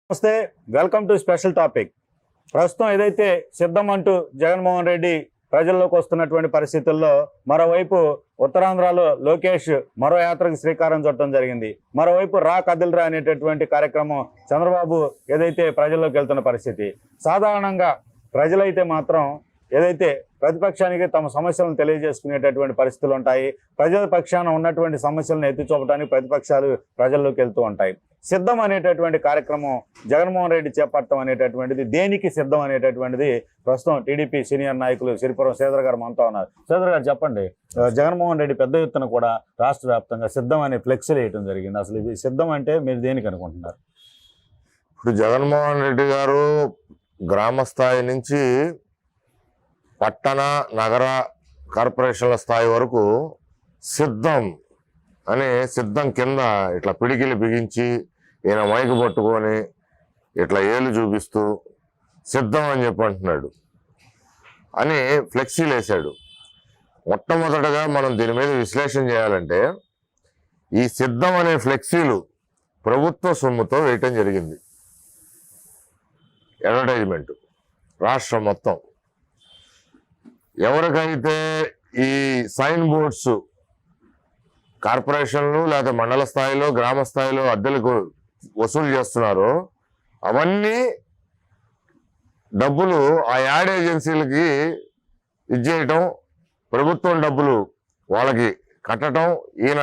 నమస్తే, welcome to special topic. ప్రస్తుతం ఏదైతే సిద్ధం అంటూ జగన్మోహన్ రెడ్డి ప్రజల్లోకి వస్తున్నటువంటి పరిస్థితుల్లో మరోవైపు ఉత్తరాంధ్రలో లోకేష్ మరో యాత్రకు శ్రీకారం చుట్టడం జరిగింది. మరోవైపు రా కదిల్రా అనేటటువంటి కార్యక్రమం చంద్రబాబు ఏదైతే ప్రజల్లోకి వెళ్తున్న పరిస్థితి. సాధారణంగా ప్రజలైతే మాత్రం ఏదైతే ప్రతిపక్షానికి తమ సమస్యలను తెలియజేసుకునేటటువంటి పరిస్థితులు ఉంటాయి. ప్రజల పక్షాన ఉన్నటువంటి సమస్యలను ఎత్తి చూపడానికి ప్రతిపక్షాలు ప్రజల్లోకి వెళ్తూ ఉంటాయి. సిద్ధం అనేటటువంటి కార్యక్రమం జగన్మోహన్ రెడ్డి చేపట్టడం అనేటటువంటిది దేనికి సిద్ధం అనేటటువంటిది ప్రస్తుతం టీడీపీ సీనియర్ నాయకులు సిరిపురం శ్రీధర్ గారు మనతో ఉన్నారు. శ్రీధర్ గారు చెప్పండి, జగన్మోహన్ రెడ్డి పెద్ద ఎత్తున కూడా రాష్ట్ర వ్యాప్తంగా సిద్ధం అనే ఫ్లెక్సీలు వేయడం జరిగింది. అసలు ఇది సిద్ధం అంటే మీరు దేనికి అనుకుంటున్నారు? ఇప్పుడు జగన్మోహన్ రెడ్డి గారు గ్రామ స్థాయి నుంచి పట్టణ నగర కార్పొరేషన్ల స్థాయి వరకు సిద్ధం అని సిద్ధం కింద ఇట్లా పిడికిలు బిగించి ఈయన మైకు పట్టుకొని ఇట్లా ఏళ్ళు చూపిస్తూ సిద్ధం అని చెప్పి అంటున్నాడు అని ఫ్లెక్సీలు వేశాడు. మొట్టమొదటగా మనం దీని మీద విశ్లేషణ చేయాలంటే ఈ సిద్ధం అనే ఫ్లెక్సీలు ప్రభుత్వ సొమ్ముతో వేయటం జరిగింది. అడ్వర్టైజ్మెంట్ రాష్ట్రం మొత్తం. ఎవరికైతే ఈ సైన్ బోర్డ్స్ కార్పొరేషన్లు లేదా మండల స్థాయిలో గ్రామ స్థాయిలో అద్దెలకు వసూలు చేస్తున్నారో అవన్నీ డబ్బులు ఆ యాడ్ ఏజెన్సీలకి ఇచ్చేయటం, ప్రభుత్వం డబ్బులు వాళ్ళకి కట్టడం, ఈయన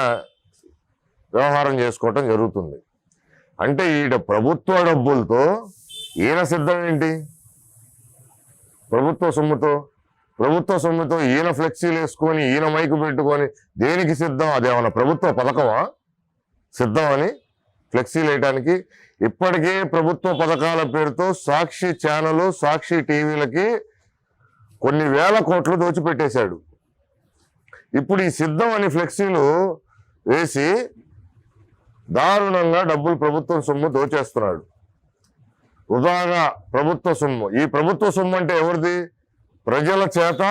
వ్యవహారం చేసుకోవటం జరుగుతుంది. అంటే ఈడ ప్రభుత్వ డబ్బులతో ఈయన సిద్ధం ఏంటి? ప్రభుత్వ సొమ్ముతో ఈయన ఫ్లెక్సీలు వేసుకొని ఈయన మైకు పెట్టుకొని దేనికి సిద్ధం? అదేమన్నా ప్రభుత్వ పథకమా సిద్ధం అని ఫ్లెక్సీలు వేయడానికి? ఇప్పటికే ప్రభుత్వ పథకాల పేరుతో సాక్షి ఛానల్, సాక్షి టీవీలకి కొన్ని వేల కోట్లు దోచిపెట్టేశాడు. ఇప్పుడు ఈ సిద్ధం అని ఫ్లెక్సీలు వేసి దారుణంగా డబ్బులు ప్రభుత్వం సొమ్ము దోచేస్తున్నాడు. వృధాగా ప్రభుత్వ సొమ్ము. ఈ ప్రభుత్వ సొమ్ము అంటే ఎవరిది? ప్రజల చేత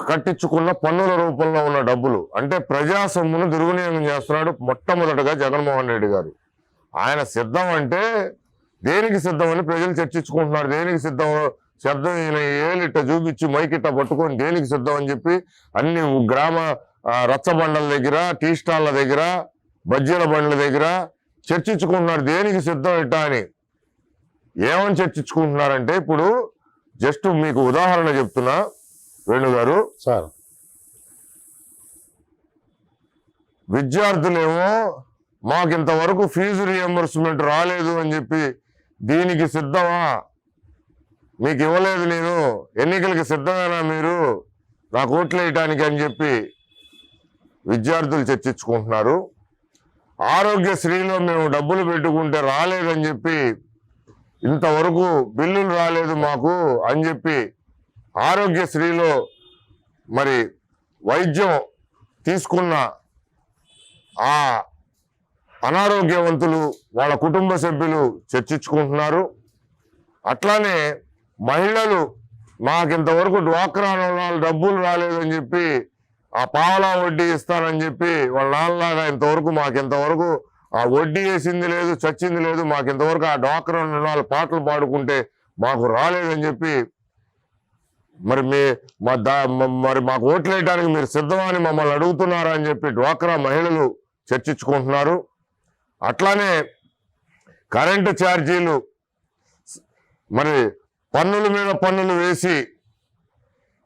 కట్టించుకున్న పన్నుల రూపంలో ఉన్న డబ్బులు. అంటే ప్రజా సొమ్మును దుర్వినియోగం చేస్తున్నాడు మొట్టమొదటగా జగన్మోహన్ రెడ్డి గారు. ఆయన సిద్ధం అంటే దేనికి సిద్ధం అని ప్రజలు చర్చించుకుంటున్నారు. దేనికి సిద్ధం? ఈయన ఏలిట్ట చూపించి మైకిట్ట పట్టుకొని దేనికి సిద్ధం అని చెప్పి అన్ని గ్రామ రచ్చబండల దగ్గర, టీ స్టాళ్ల దగ్గర, బజ్జీల బండ్ల దగ్గర చర్చించుకుంటున్నారు దేనికి సిద్ధం ఇట్టా అని. ఏమని చర్చించుకుంటున్నారంటే, ఇప్పుడు జస్ట్ మీకు ఉదాహరణ చెప్తున్నా వేణుగారు సార్. విద్యార్థులేమో మాకు ఇంతవరకు ఫీజు రియంబర్స్మెంట్ రాలేదు అని చెప్పి దీనికి సిద్ధమా? మీకు ఇవ్వలేదు, నేను ఎన్నికలకి సిద్ధమేనా మీరు నాకు ఓట్లు వేయటానికి అని చెప్పి విద్యార్థులు చర్చించుకుంటున్నారు. ఆరోగ్యశ్రీలో మేము డబ్బులు పెట్టుకుంటే రాలేదని చెప్పి, ఇంతవరకు బిల్లులు రాలేదు మాకు అని చెప్పి ఆరోగ్యశ్రీలో మరి వైద్యం తీసుకున్న ఆ అనారోగ్యవంతులు వాళ్ళ కుటుంబ సభ్యులు చర్చించుకుంటున్నారు. అట్లానే మహిళలు మాకింతవరకు డ్వాక్రా రుణాలు డబ్బులు రాలేదని చెప్పి ఆ పావలా వడ్డీ ఇస్తానని చెప్పి వాళ్ళ నాన్నలాగా ఇంతవరకు ఆ వడ్డీ వేసింది లేదు, చచ్చింది లేదు, మాకింతవరకు ఆ డ్వాక్రా రుణాలు పాటలు పాడుకుంటే మాకు రాలేదని చెప్పి మరి మాకు ఓట్లు వేయడానికి మీరు సిద్ధమా అని మమ్మల్ని అడుగుతున్నారా అని చెప్పి డ్వాక్రా మహిళలు చర్చించుకుంటున్నారు. అట్లానే కరెంటు ఛార్జీలు మరి పన్నుల మీద పన్నులు వేసి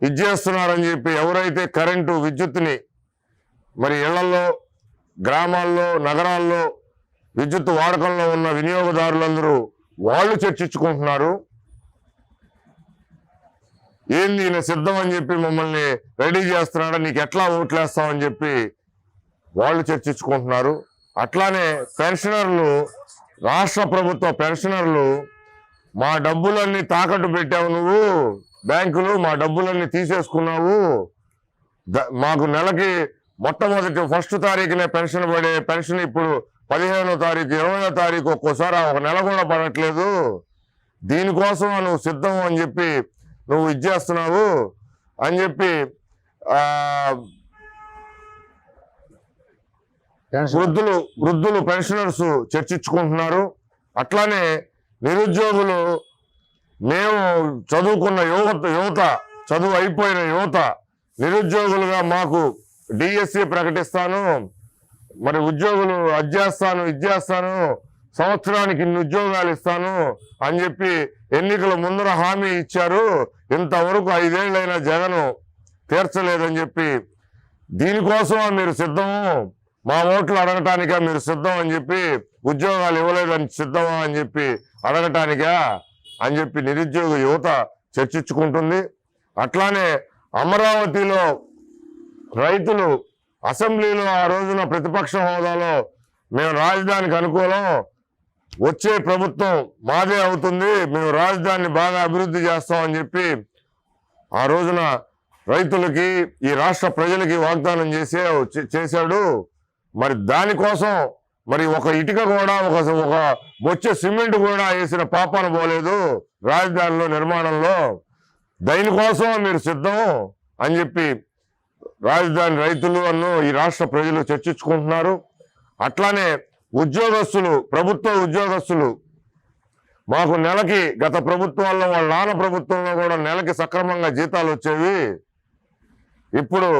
ఇచ్చేస్తున్నారని చెప్పి ఎవరైతే కరెంటు విద్యుత్తుని మరి ఇళ్లలో, గ్రామాల్లో, నగరాల్లో విద్యుత్ వాడకంలో ఉన్న వినియోగదారులందరూ వాళ్ళు చర్చించుకుంటున్నారు. ఏంది ఈయన సిద్ధం అని చెప్పి మమ్మల్ని రెడీ చేస్తున్నాడా, నీకు ఎట్లా ఓట్లేస్తామని చెప్పి వాళ్ళు చర్చించుకుంటున్నారు. అట్లానే పెన్షనర్లు, రాష్ట్ర ప్రభుత్వ పెన్షనర్లు, మా డబ్బులన్నీ తాకట్టు పెట్టావు నువ్వు, బ్యాంకులు మా డబ్బులన్నీ తీసేసుకున్నావు, మాకు నెలకి మొట్టమొదటి 1వ తారీఖునే పెన్షన్ పడే పెన్షన్ ఇప్పుడు 15వ తారీఖు, 20వ తారీఖు ఒక్కోసారి ఒక నెల కూడా పడట్లేదు, దీనికోసం నువ్వు సిద్ధం అని చెప్పి నువ్వు ఇచ్చేస్తున్నావు అని చెప్పి వృద్ధులు పెన్షనర్స్ చర్చించుకుంటున్నారు. అట్లానే నిరుద్యోగులు, మేము చదువుకున్న యువత చదువు అయిపోయిన యువత నిరుద్యోగులుగా మాకు డిఎస్సి ప్రకటిస్తాను, మరి ఉద్యోగులు అది చేస్తాను ఇది చేస్తాను, సంవత్సరానికి ఇన్ని ఉద్యోగాలు ఇస్తాను అని చెప్పి ఎన్నికల ముందర హామీ ఇచ్చారు. ఇంతవరకు 5 ఏళ్ళైనా జగన్ తీర్చలేదని చెప్పి, దీనికోసం మీరు సిద్ధము, మా ఓట్లు అడగటానికా మీరు సిద్ధం అని చెప్పి, ఉద్యోగాలు ఇవ్వలేదని సిద్ధమా అని చెప్పి అడగటానికా అని చెప్పి నిరుద్యోగ యువత చర్చించుకుంటుంది. అట్లానే అమరావతిలో రైతులు అసెంబ్లీలో ఆ రోజున ప్రతిపక్ష హోదాలో మేము రాజధానికి అనుకూలం, వచ్చే ప్రభుత్వం మాదే అవుతుంది, మేము రాజధానిని బాగా అభివృద్ధి చేస్తామని చెప్పి ఆ రోజున రైతులకి, ఈ రాష్ట్ర ప్రజలకి వాగ్దానం చేశాడు. మరి దానికోసం మరి ఒక ఇటుక కూడా, ఒక బొచ్చే సిమెంట్ కూడా వేసిన పాపాన పోలేదు రాజధానిలో నిర్మాణంలో. దీనికోసం మీరు సిద్ధం అని చెప్పి రాజధాని రైతులు ఈ రాష్ట్ర ప్రజలు చర్చించుకుంటున్నారు. అట్లానే ఉద్యోగస్తులు, ప్రభుత్వ ఉద్యోగస్తులు, మాకు నెలకి గత ప్రభుత్వాల్లో, వాళ్ళ నాన్న ప్రభుత్వంలో కూడా నెలకి సక్రమంగా జీతాలు వచ్చేవి. ఇప్పుడు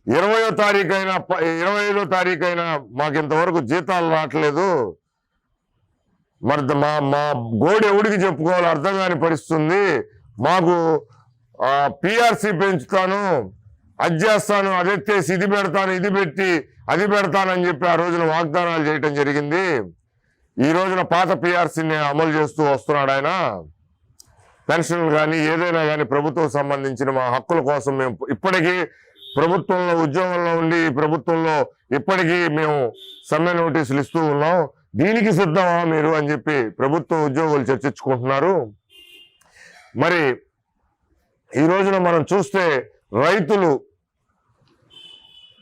20వ తారీఖైనా 25వ తారీఖైనా మాకు ఇంతవరకు జీతాలు రావట్లేదు. మరి మా గోడు ఎవడికి చెప్పుకోవాలో అర్థం కాని పరిస్థితుంది. మాకు పిఆర్సి పెంచుతాను, అది చేస్తాను, అది ఎత్తేసి ఇది పెడతాను, ఇది పెట్టి అది పెడతానని చెప్పి ఆ రోజున వాగ్దానాలు చేయటం జరిగింది. ఈ రోజున పాత పిఆర్సీని అమలు చేస్తూ వస్తున్నాడు ఆయన. పెన్షన్లు కానీ ఏదైనా కానీ ప్రభుత్వం సంబంధించిన మా హక్కుల కోసం మేము ఇప్పటికీ ప్రభుత్వంలో ఉద్యోగంలో ఉండి, ప్రభుత్వంలో ఇప్పటికీ మేము సమ్మె నోటీసులు ఇస్తూ ఉన్నాం. దీనికి సిద్ధమా మీరు అని చెప్పి ప్రభుత్వ ఉద్యోగులు చర్చించుకుంటున్నారు. మరి ఈ రోజున మనం చూస్తే రైతులు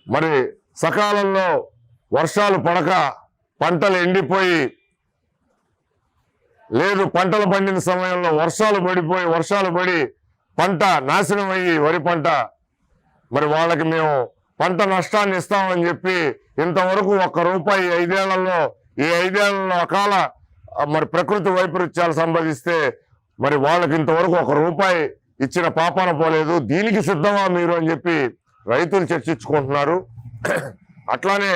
మరి సకాలంలో వర్షాలు పడక పంటలు ఎండిపోయి, లేదు పంటలు పండిన సమయంలో వర్షాలు పడి పంట నాశనం అయ్యి వరి పంట, మరి వాళ్ళకి మేము పంట నష్టాన్ని ఇస్తామని చెప్పి ఇంతవరకు ₹1 5 ఏళ్లలో, ఈ 5 ఏళ్లలో అకాల మరి ప్రకృతి వైపరీత్యాలు సంపాదిస్తే మరి వాళ్ళకి ఇంతవరకు ₹1 ఇచ్చిన పాపాన పోలేదు. దీనికి సిద్ధమా మీరు అని చెప్పి రైతులు చర్చించుకుంటున్నారు. అట్లానే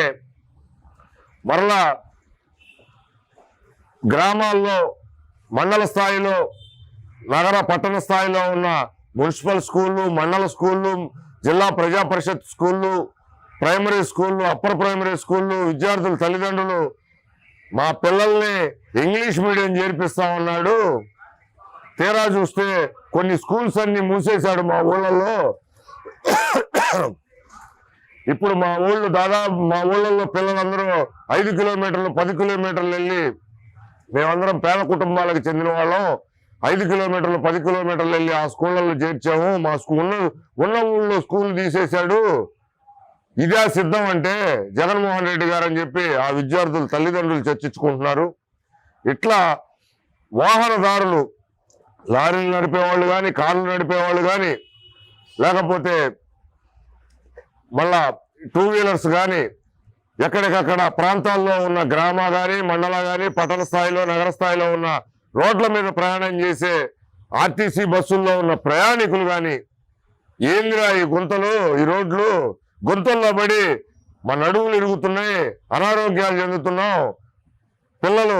మరలా గ్రామాల్లో, మండల స్థాయిలో, నగర పట్టణ స్థాయిలో ఉన్న మున్సిపల్ స్కూళ్ళు, మండల స్కూళ్ళు, జిల్లా ప్రజా పరిషత్ స్కూళ్ళు, ప్రైమరీ స్కూళ్ళు, అప్పర్ ప్రైమరీ స్కూళ్ళు విద్యార్థుల తల్లిదండ్రులు మా పిల్లల్ని ఇంగ్లీష్ మీడియం చేర్పిస్తామన్నాడు. తీరా చూస్తే కొన్ని స్కూల్స్ అన్ని మూసేశాడు మా ఊళ్ళల్లో. ఇప్పుడు మా ఊళ్ళల్లో పిల్లలందరూ 5 కిలోమీటర్లు 10 కిలోమీటర్లు వెళ్ళి, మేమందరం పేద కుటుంబాలకు చెందిన వాళ్ళం, 5 కిలోమీటర్లు 10 కిలోమీటర్లు వెళ్ళి ఆ స్కూళ్ళల్లో చేర్చాము. మా ఉన్న ఊళ్ళో స్కూల్ తీసేశాడు. ఇదే సిద్ధం అంటే జగన్మోహన్ రెడ్డి గారు అని చెప్పి ఆ విద్యార్థులు తల్లిదండ్రులు చర్చించుకుంటున్నారు. ఇట్లా వాహనదారులు, లారీలు నడిపేవాళ్ళు కానీ, కార్లు నడిపేవాళ్ళు కానీ, లేకపోతే మళ్ళా 2 వీలర్స్ కానీ, ఎక్కడికక్కడ ప్రాంతాల్లో ఉన్న గ్రామ కానీ, మండల కానీ, పట్టణ స్థాయిలో, నగర స్థాయిలో ఉన్న రోడ్ల మీద ప్రయాణం చేసే ఆర్టీసీ బస్సుల్లో ఉన్న ప్రయాణికులు కానీ, ఏందిరా ఈ గుంతలు, ఈ రోడ్లు, గుంతల్లో పడి మా నడువులు ఇరుగుతున్నాయి, అనారోగ్యాలు చెందుతున్నాం, పిల్లలు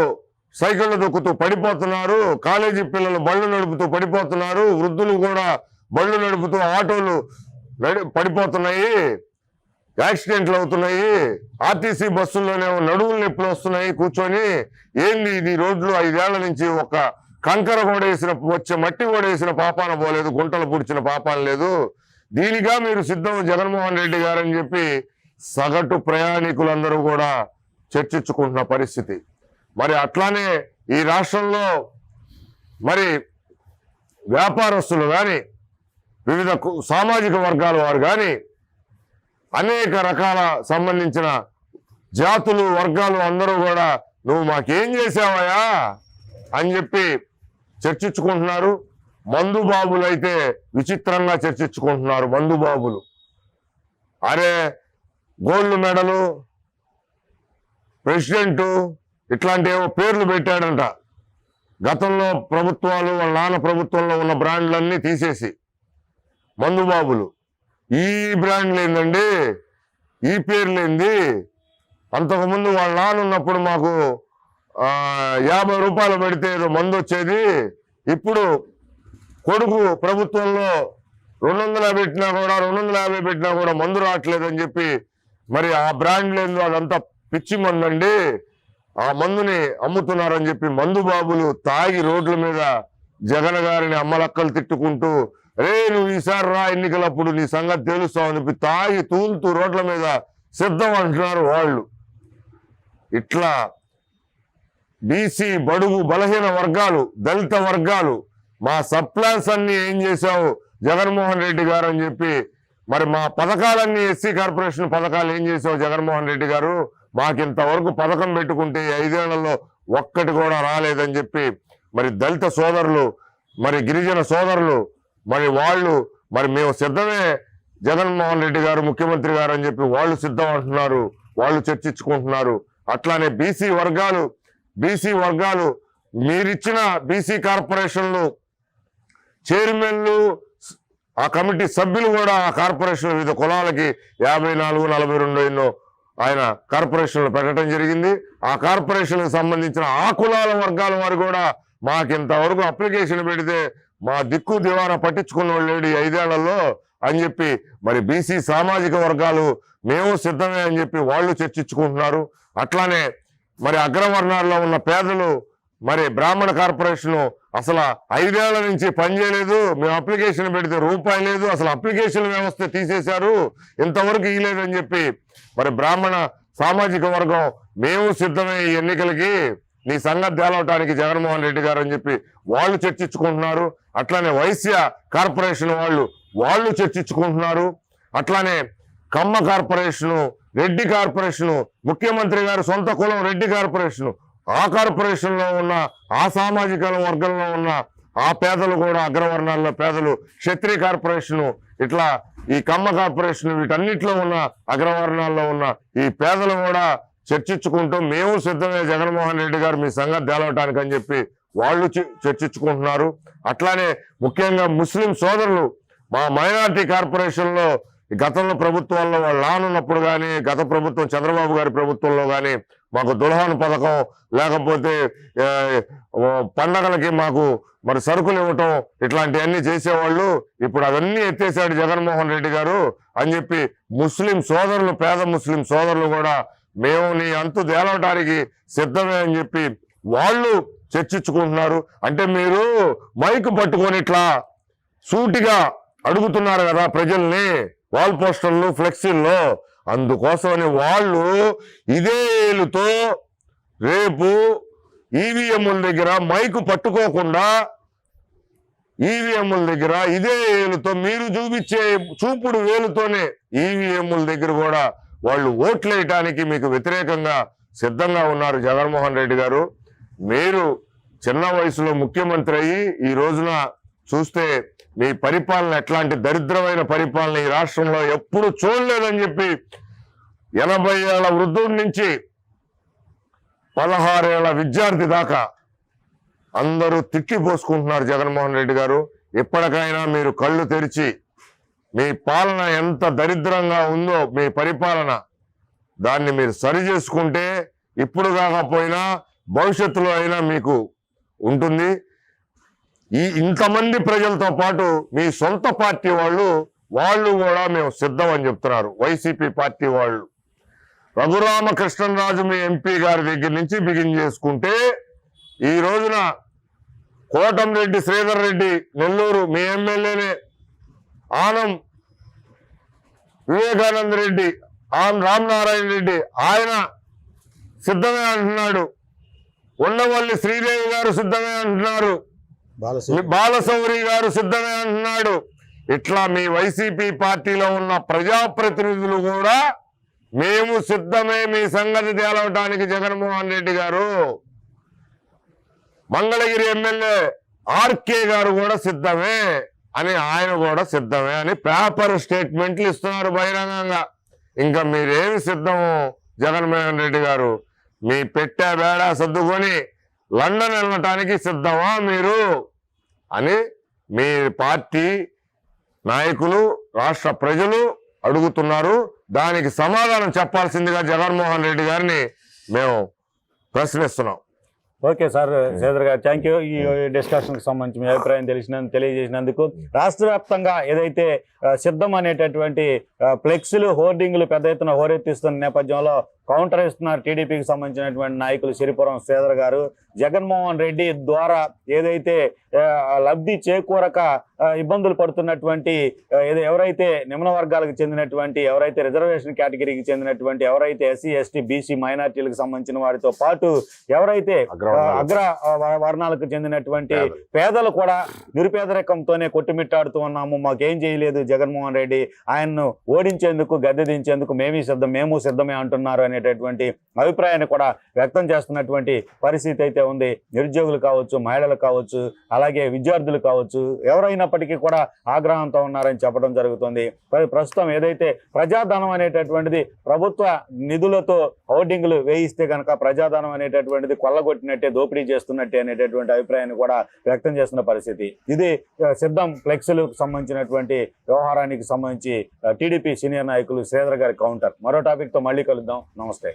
సైకిళ్ళు దొక్కుతూ పడిపోతున్నారు, కాలేజీ పిల్లలు బళ్ళు నడుపుతూ పడిపోతున్నారు, వృద్ధులు కూడా బళ్ళు నడుపుతూ ఆటోలు పడిపోతున్నాయి, యాక్సిడెంట్లు అవుతున్నాయి, ఆర్టీసీ బస్సుల్లోనే నడువులు నొప్పులు వస్తున్నాయి కూర్చొని. ఏంది ఇది రోడ్లు? 5 ఏళ్ల నుంచి ఒక కంకర వచ్చే మట్టి వేసిన పాపాన పోలేదు, గుంటలు పుడిచిన పాపాన లేదు. దీనిగా మీరు సిద్ధం జగన్మోహన్ రెడ్డి గారని చెప్పి సగటు ప్రయాణికులందరూ కూడా చర్చించుకుంటున్న పరిస్థితి. మరి అట్లానే ఈ రాష్ట్రంలో మరి వ్యాపారస్తులు కానీ, వివిధ సామాజిక వర్గాల వారు కానీ, అనేక రకాల సంబంధించిన జాతులు, వర్గాలు అందరూ కూడా నువ్వు మాకేం చేసావయ్యా అని చెప్పి చర్చించుకుంటున్నారు. మందుబాబులు అయితే విచిత్రంగా చర్చించుకుంటున్నారు. మందుబాబులు, అరే గోల్డ్ మెడలు, ప్రెసిడెంటు, ఇట్లాంటి ఏవో పేర్లు పెట్టాడంట. గతంలో ప్రభుత్వాలు వాళ్ళ నాన్న ప్రభుత్వంలో ఉన్న బ్రాండ్లన్నీ తీసేసి మందుబాబులు, ఈ బ్రాండ్లు ఏందండి, ఈ పేర్లేంది, అంతకుముందు వాళ్ళ నాన్న ఉన్నప్పుడు మాకు 50 రూపాయలు పెడితే ఏదో మందు వచ్చేది, ఇప్పుడు కొడుకు ప్రభుత్వంలో 250 పెట్టినా కూడా 250 పెట్టినా కూడా మందు రావట్లేదని చెప్పి మరి ఆ బ్రాండ్లు ఏందో అదంతా పిచ్చి మందు అండి, ఆ మందుని అమ్ముతున్నారని చెప్పి మందు బాబులు తాగి రోడ్ల మీద జగన్ గారిని అమ్మలక్కలు తిట్టుకుంటూ, రే నువ్వు ఈసారి రా ఎన్నికలప్పుడు నీ సంగతి తెలుస్తావని చెప్పి తాగి తూలుతూ రోడ్ల మీద సిద్ధం అంటున్నారు వాళ్ళు. ఇట్లా బీసీ బడుగు బలహీన వర్గాలు, దళిత వర్గాలు, మా సప్లాన్స్ అన్ని ఏం చేశావు జగన్మోహన్ రెడ్డి గారు అని చెప్పి, మరి మా పథకాలన్నీ ఎస్సీ కార్పొరేషన్ పథకాలు ఏం చేసావు జగన్మోహన్ రెడ్డి గారు, మాకింతవరకు పథకం పెట్టుకుంటే 5 ఏళ్లలో ఒక్కటి కూడా రాలేదని చెప్పి మరి దళిత సోదరులు, మరి గిరిజన సోదరులు, మరి వాళ్ళు మరి మేము సిద్ధమే జగన్మోహన్ రెడ్డి గారు ముఖ్యమంత్రి గారు అని చెప్పి వాళ్ళు సిద్ధం అంటున్నారు, వాళ్ళు చర్చించుకుంటున్నారు. అట్లానే బీసీ వర్గాలు మీరిచ్చిన బీసీ కార్పొరేషన్లు చైర్మన్లు, ఆ కమిటీ సభ్యులు కూడా ఆ కార్పొరేషన్ వివిధ కులాలకి 54, 42 ఎన్నో ఆయన కార్పొరేషన్లు పెట్టడం జరిగింది. ఆ కార్పొరేషన్కి సంబంధించిన ఆ కులాల వర్గాల వారు కూడా మాకింతవరకు అప్లికేషన్ పెడితే మా దిక్కు దివానా పట్టించుకున్న వాళ్ళు లేడు 5 ఏళ్లలో అని చెప్పి మరి బీసీ సామాజిక వర్గాలు మేము సిద్ధమే అని చెప్పి వాళ్ళు చర్చించుకుంటున్నారు. అట్లానే మరి అగ్రవర్ణాల్లో ఉన్న పేదలు, మరి బ్రాహ్మణ కార్పొరేషన్ అసలు 5 ఏళ్ల నుంచి పనిచేయలేదు, మేము అప్లికేషన్ పెడితే రూపాయి లేదు, అసలు అప్లికేషన్ వ్యవస్థ తీసేశారు, ఇంతవరకు ఇయ్యలేదని చెప్పి మరి బ్రాహ్మణ సామాజిక వర్గం మేము సిద్ధమే ఈ ఎన్నికలకి నీ సంగతి తేలవటానికి జగన్మోహన్ రెడ్డి గారు అని చెప్పి వాళ్ళు చర్చించుకుంటున్నారు. అట్లానే వైశ్య కార్పొరేషన్ వాళ్ళు చర్చించుకుంటున్నారు. అట్లానే కమ్మ కార్పొరేషను, రెడ్డి కార్పొరేషను, ముఖ్యమంత్రి గారు సొంత కులం రెడ్డి కార్పొరేషను, ఆ కార్పొరేషన్ లో ఉన్న ఆ సామాజిక వర్గంలో ఉన్న ఆ పేదలు కూడా అగ్రవర్ణాల్లో పేదలు, క్షత్రియ కార్పొరేషను, ఇట్లా ఈ కమ్మ కార్పొరేషన్, వీటన్నిటిలో ఉన్న అగ్రవర్ణాల్లో ఉన్న ఈ పేదలు కూడా చర్చించుకుంటూ మేము సిద్ధమే జగన్మోహన్ రెడ్డి గారు మీ సంగతి తేలవటానికి అని చెప్పి వాళ్ళు చర్చించుకుంటున్నారు. అట్లానే ముఖ్యంగా ముస్లిం సోదరులు, మా మైనారిటీ కార్పొరేషన్ లో గతంలో ప్రభుత్వాల్లో వాళ్ళు నానున్నప్పుడు కానీ, గత ప్రభుత్వం చంద్రబాబు గారి ప్రభుత్వంలో కానీ మాకు దుల్హాన్ పథకం, లేకపోతే పండగలకి మాకు మరి సరుకులు ఇవ్వటం, ఇట్లాంటివన్నీ చేసేవాళ్ళు. ఇప్పుడు అవన్నీ ఎత్తేసాడు జగన్మోహన్ రెడ్డి గారు అని చెప్పి ముస్లిం సోదరులు, పేద ముస్లిం సోదరులు కూడా మేము నీ అంతు తేలవటానికి సిద్ధమే అని చెప్పి వాళ్ళు చర్చించుకుంటున్నారు. అంటే మీరు మైక్ పట్టుకొని ఇట్లా సూటిగా అడుగుతున్నారు కదా ప్రజల్ని, వాల్ పోస్టర్లు, ఫ్లెక్సీల్లో, అందుకోసమని వాళ్ళు ఇదే ఏలుతో రేపు ఈవీఎంల దగ్గర మైకు పట్టుకోకుండా ఈవీఎంల దగ్గర ఇదే ఏలుతో మీరు చూపించే చూపుడు వేలుతోనే ఈవీఎంల దగ్గర కూడా వాళ్ళు ఓట్లేయటానికి మీకు వ్యతిరేకంగా సిద్ధంగా ఉన్నారు జగన్మోహన్ రెడ్డి గారు. మీరు చిన్న వయసులో ముఖ్యమంత్రి అయ్యి ఈ రోజున చూస్తే మీ పరిపాలన ఎట్లాంటి దరిద్రమైన పరిపాలన ఈ రాష్ట్రంలో ఎప్పుడు చూడలేదని చెప్పి 80 ఏళ్ల వృద్ధుడి నుంచి 16 ఏళ్ల విద్యార్థి దాకా అందరూ తిట్టిపోసుకుంటున్నారు జగన్మోహన్ రెడ్డి గారు. ఇప్పటికైనా మీరు కళ్ళు తెరిచి మీ పాలన ఎంత దరిద్రంగా ఉందో మీ పరిపాలన, దాన్ని మీరు సరి చేసుకుంటే ఇప్పుడు కాకపోయినా భవిష్యత్తులో అయినా మీకు ఉంటుంది. ఇంతమంది ప్రజలతో పాటు మీ సొంత పార్టీ వాళ్ళు కూడా మేము సిద్ధం అని చెప్తున్నారు. వైసీపీ పార్టీ వాళ్ళు రఘురామకృష్ణరాజు మీ ఎంపీ గారి దగ్గర నుంచి బిగిన్ చేసుకుంటే ఈ రోజున కోటంరెడ్డి శ్రీధర్ రెడ్డి నెల్లూరు మీ ఎమ్మెల్యేనే, ఆనం వివేకానంద రెడ్డి, రామనారాయణ రెడ్డి ఆయన సిద్ధమే అంటున్నాడు, ఉండవల్లి శ్రీదేవి గారు సిద్ధమే అంటున్నారు, బాలశౌరి గారు సిద్ధమే అంటున్నాడు. ఇట్లా మీ వైసీపీ పార్టీలో ఉన్న ప్రజాప్రతినిధులు కూడా మేము సిద్ధమే మీ సంగతి తేలవటానికి జగన్మోహన్ రెడ్డి గారు. మంగళగిరి ఎమ్మెల్యే ఆర్కే గారు కూడా సిద్ధమే అని, ఆయన కూడా సిద్ధమే అని పేపర్ స్టేట్మెంట్లు ఇస్తున్నారు బహిరంగంగా. ఇంకా మీరేమి సిద్ధము జగన్మోహన్ రెడ్డి గారు? మీ పెట్టే బేడా సర్దుకొని లండన్ వెళ్ళటానికి సిద్ధమా మీరు అని మీ పార్టీ నాయకులు రాష్ట్ర ప్రజలు అడుగుతున్నారు. దానికి సమాధానం చెప్పాల్సిందిగా జగన్మోహన్ రెడ్డి గారిని మేము ప్రశ్నిస్తున్నాం. ఓకే సార్ శ్రీధర్ గారు, థ్యాంక్ యూ. ఈ డిస్కషన్కి సంబంధించి మీ అభిప్రాయం తెలియజేసినందుకు. రాష్ట్ర వ్యాప్తంగా ఏదైతే సిద్ధం అనేటటువంటి ఫ్లెక్స్లు హోర్డింగ్లు పెద్ద ఎత్తున హోరెత్తిస్తున్న నేపథ్యంలో కౌంటర్ ఇస్తున్నారు టీడీపీకి సంబంధించినటువంటి నాయకులు సిరిపురం శ్రీధర్ గారు. జగన్మోహన్ రెడ్డి ద్వారా ఏదైతే లబ్ధి చేకూరక ఇబ్బందులు పడుతున్నటువంటి ఎవరైతే నిమ్న వర్గాలకు చెందినటువంటి, ఎవరైతే రిజర్వేషన్ కేటగిరీకి చెందినటువంటి, ఎవరైతే ఎస్సీ ఎస్టీ బీసీ మైనార్టీలకు సంబంధించిన వారితో పాటు ఎవరైతే అగ్ర వర్ణాలకు చెందినటువంటి పేదలు కూడా నిరుపేదరికంతోనే కొట్టుమిట్టాడుతూ ఉన్నాము, మాకేం చేయలేదు జగన్మోహన్ రెడ్డి, ఆయన్ను ఓడించేందుకు గద్దె దించేందుకు మేము సిద్ధమే అంటున్నారు అనేటటువంటి అభిప్రాయాన్ని కూడా వ్యక్తం చేస్తున్నటువంటి పరిస్థితి అయితే ఉంది. నిరుద్యోగులు కావచ్చు, మహిళలు కావచ్చు, అలాగే విద్యార్థులు కావచ్చు, ఎవరైనప్పటికీ కూడా ఆగ్రహంతో ఉన్నారని చెప్పడం జరుగుతుంది. ప్రస్తుతం ఏదైతే ప్రజాధనం అనేటటువంటిది ప్రభుత్వ నిధులతో హోర్డింగ్లు వేయిస్తే కనుక ప్రజాధనం అనేటటువంటిది కొల్లగొట్టినట్టే, దోపిడీ చేస్తున్నట్టే అనేటటువంటి అభిప్రాయాన్ని కూడా వ్యక్తం చేస్తున్న పరిస్థితి. ఇది సిద్ధం ఫ్లెక్స్లకు సంబంధించినటువంటి వ్యవహారానికి సంబంధించి టీడీపీ సీనియర్ నాయకులు శ్రీధర్ గారి కౌంటర్. మరో టాపిక్తో మళ్ళీ కలుద్దాం. నమస్తే.